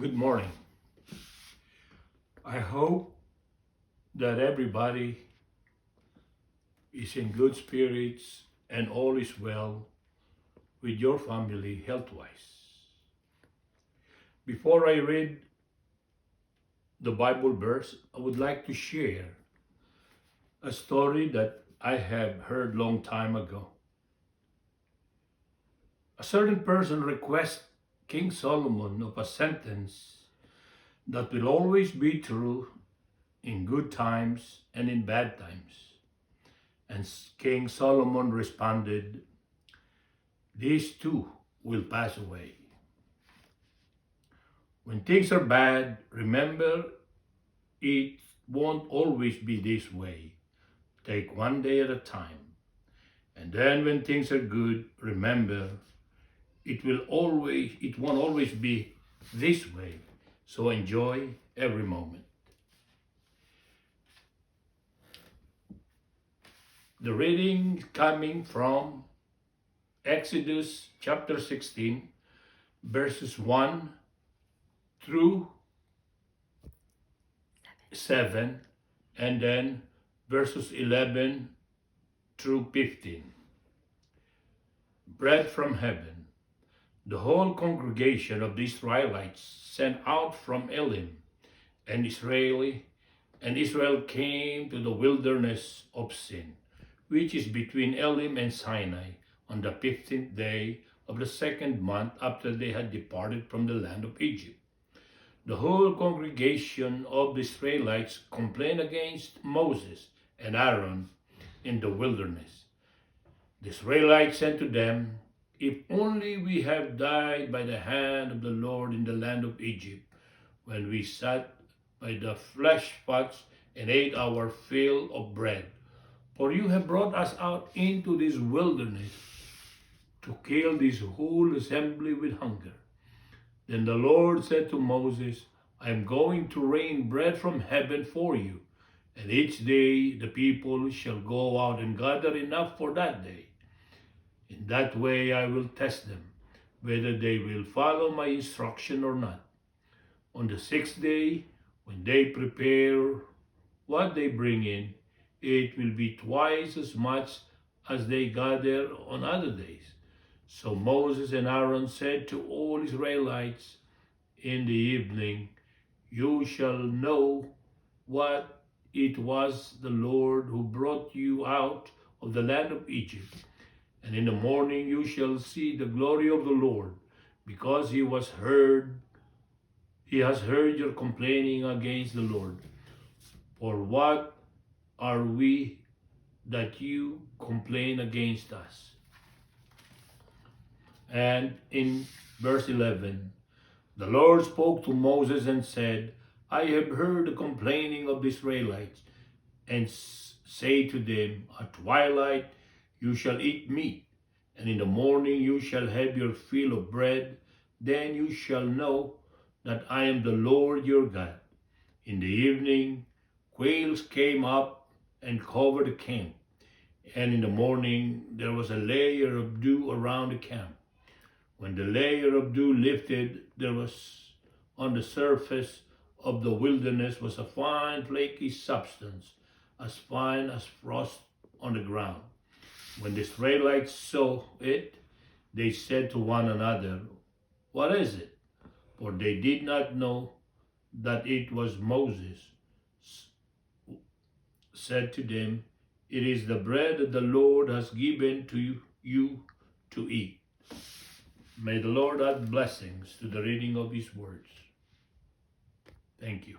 Good morning. I hope that everybody is in good spirits and all is well with your family health-wise. Before I read the Bible verse, I would like to share a story that I have heard long time ago. A certain person requests King Solomon of a sentence that will always be true in good times and in bad times. And King Solomon responded, "These too will pass away." When things are bad, remember it won't always be this way. Take one day at a time. And then when things are good, remember it won't always be this way. So enjoy every moment. The reading coming from Exodus chapter 16, verses 1 through 7, and then verses 11 through 15. Bread from heaven. The whole congregation of the Israelites sent out from Elim, and Israel came to the wilderness of Sin, which is between Elim and Sinai, on the 15th day of the second month after they had departed from the land of Egypt. The whole congregation of the Israelites complained against Moses and Aaron in the wilderness. The Israelites said to them, "If only we had died by the hand of the Lord in the land of Egypt, when we sat by the flesh pots and ate our fill of bread. For you have brought us out into this wilderness to kill this whole assembly with hunger." Then the Lord said to Moses, "I am going to rain bread from heaven for you, and each day the people shall go out and gather enough for that day. In that way I will test them, whether they will follow my instruction or not. On the sixth day, when they prepare what they bring in, it will be twice as much as they gather on other days." So Moses and Aaron said to all Israelites in the evening, "You shall know what it was the Lord who brought you out of the land of Egypt. And in the morning you shall see the glory of the Lord, because he has heard your complaining against the Lord. For what are we that you complain against us?" And in verse 11, the Lord spoke to Moses and said, "I have heard the complaining of the Israelites, and say to them, at twilight you shall eat meat, and in the morning you shall have your fill of bread. Then you shall know that I am the Lord your God." In the evening, quails came up and covered the camp, and in the morning there was a layer of dew around the camp. When the layer of dew lifted, there was on the surface of the wilderness was a fine flaky substance, as fine as frost on the ground. When the Israelites saw it, they said to one another, "What is it?" For they did not know that it was Moses. Said to them, "It is the bread that the Lord has given to you to eat." May the Lord add blessings to the reading of his words. Thank you.